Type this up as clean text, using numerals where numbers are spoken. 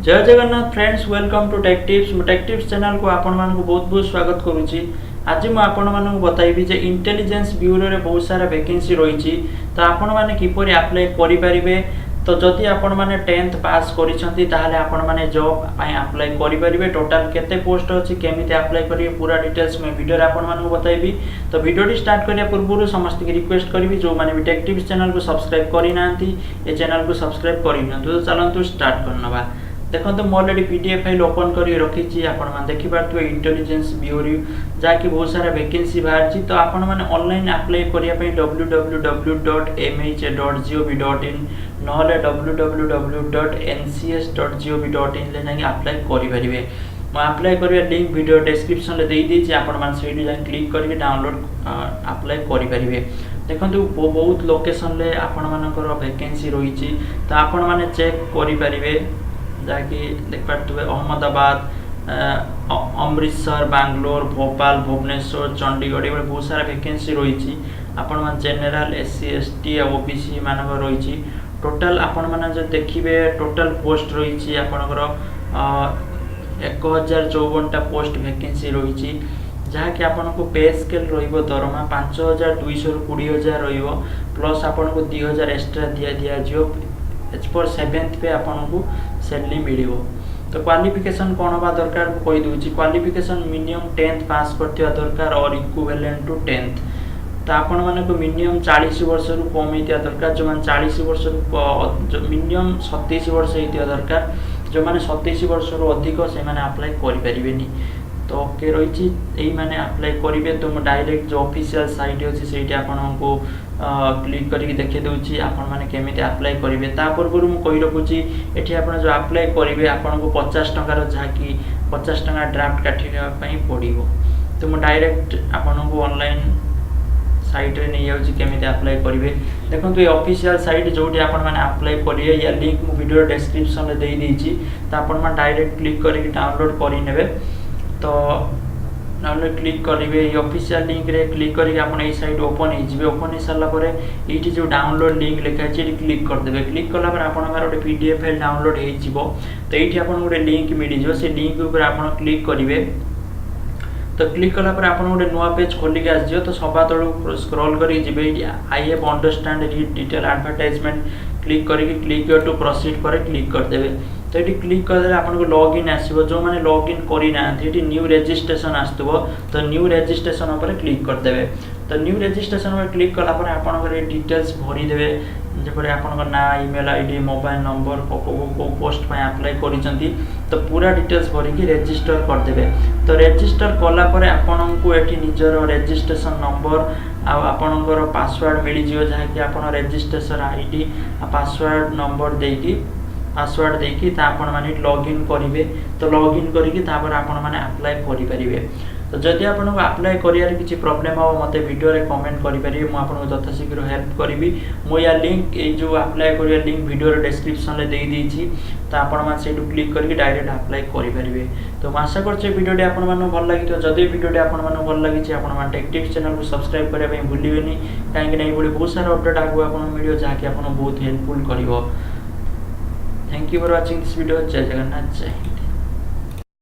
जय Jagannath friends, welcome to tech tips channel को आपण मानक बहुत बहुत स्वागत करुच्ची। आज मुझे आपण मानक बताइबी जे इंटेलिजेंस ब्यूरो रे बहुत सारा वैकेंसी रही, तो आपण माने किपरि अप्लाई करि परिबे। तो जदि आपण माने 10th पास करिसंती ताहाले आपण माने जॉब पई अप्लाई करि परिबे। टोटल केते पोस्ट अछि, केमिति अप्लाई करिवे, पूरा डिटेल्स में वीडियो रे आपण मानक बताइबी। तो वीडियो स्टार्ट करिया पूर्व समस्त की रिक्वेस्ट करिवि जो माने भी टेक टिप्स चैनल को सब्सक्राइब करि नांती ए चैनल को सब्सक्राइब करि नंतु। तो चलंतु स्टार्ट करनबा। देखो तो ऑलरेडी पीडीएफ फाइल ओपन कर रखी आपण देखि पार्थिबे इंटेलिजेंस ब्यूरो जहाँकि बहुत सारा वैकेंसी बाहर। तो आपण मैंने ऑनलाइन अप्लाई करिया पई www.mha.gov.in नहले www.ncs.gov.in ले जाके अप्लाई करि परिबे। मैं अप्लाई करिया लिंक वीडियो डिस्क्रिप्शन ले देई दी आपण मान सेठी जा क्लिक करके डाउनलोड अप्लाई करि परिबे। देखंतु बहुत लोकेशन ले आपण मानकर वैकेंसी रही, तो आपण माने चेक करि परिबे जहाँकि देख पार्थे अहमदाबाद, अमृतसर, बांग्लोर, भोपाल, भुवनेश्वर, चंडीगढ़ ये बहुत सारा वैकेंसी रही। आपण मान जनरल एससी एसटी ओबीसी मानक रही। टोटल आपण माने जो देखिबे टोटल पोस्ट रही आपणकर 1054टा पोस्ट वैकेंसी रही, जहाँकि आपको पे स्केल दरमा 5200 रु 20000 प्लस आपको 2000 एक्स्ट्रा दिया एज पर 7th पे आपको सैलरी मिलिवो। तो क्वालिफिकेशन कौन हवा दरकार कही दूची। क्वालिफिकेशन मिनिमम 10th पास करथिया दरकार और इक्विवेलेंट टू 10th। तो आपण माने को मिनिमम 40 वर्ष रु कम हेतिया दरकार। जो माने 40 वर्ष रु मिनिमम 27 वर्ष हेतिया दरकार। जो माने 27 वर्ष रु अधिक से माने अप्लाई करि परिबेनी। तो ओके रही यही मैंने अप्लाई करेंगे। तो डायरेक्ट जो ऑफिशियल साइट अच्छी से आपको क्लिक करके देखे दूसरी आपण मैंने केमी अप्लाई करेंगे। ता पूर्व मुझे कही रखुच्छी ये आप जो अप्लाई करेंगे आपको 50 टंकार जहाँकि 50 टंका ड्राफ्ट काटापी पड़ो। तो मुझे डायरेक्ट आपको ऑनलाइन साइट रे नहीं जाऊँगी केमी अप्लाई करेंगे। देखो ये ऑफिशियल साइट जो मैंने अप्लाई करेंगे या लिंक मुझे वीडियो डिस्क्रिप्शन में दे देती। तो आप डायरेक्ट क्लिक करके डाउनलोड करे। तो डाउनलोड क्लिक करेंगे ये ऑफिशियल लिंक रे क्लिक करके आप साइट ओपन हो ओपन हो सारापर ये जो डाउनलोड लिंक लिखा है क्लिक करदे। क्लिक कलापर आप गोटे पीडीएफ फाइल डाउनलोड हो। तो ये आप गोटे लिंक मिल जाए से लिंक उपर आप क्लिक करेंगे। तो क्लिक कलापर आप गोटे नुआ पेज खोलिक आसो। तो सभा तलू स्क्रॉल कर I have understand detail advertisement click करके क्लिक टू प्रोसीड पर क्लिक करदे। तो ये क्लिक करदे आपको लॉगिन आसो। जो मैंने लॉगिन करना ये न्यू रजिस्ट्रेशन आसो। तो न्यू रजिस्ट्रेशन पर क्लिक करदे। तो न्यू रजिस्ट्रेशन पर क्लिक कलापर आप डिटेल्स भरीदे जपरी आप ना ईमेल आईडी मोबाइल नंबर को पोस्ट पर अप्लाई कर। तो पूरा डिटेल्स भरिकी रजिस्टर करदे। तो रजिस्टर कलापर आपको ये निजर रजिस्ट्रेशन नंबर आपणकर पासवर्ड मिल जाए जहाँकि आप रजिस्ट्रेशन आईडी पासवर्ड नंबर देकी पासवर्ड देकी आपण माने लॉगिन करेंगे। तो लॉगिन करके आपण माने अप्लाई करि परिबे। तो जदि आपको अप्लाई करियार किसी प्रॉब्लम हो मते वीडियो रे कमेंट करि परिबे। मु आपको यथाशीघ्र हेल्प करी। मु या लिंक ये जो अप्लाई करिया लिंक वीडियो रे डिस्क्रिप्शन ले दे देछि। तो आपण मान सेटू क्लिक करके डायरेक्ट अप्लाई करि परिबे। तो मैं आशा करछे वीडियो टे आपण माने भल लागि। जदि वीडियो टे आपण माने भल लागि आपण मान टेक टिप्स चैनल को सब्सक्राइब करिया पई भूलिबेनी। काहेकि नै बड़ी बहुत सारा अपडेट आगु आपण वीडियो जहाँकि आपन बहुत helpful करिवो। Thank you for watching this video. Jai Jagannath, Jai Hind।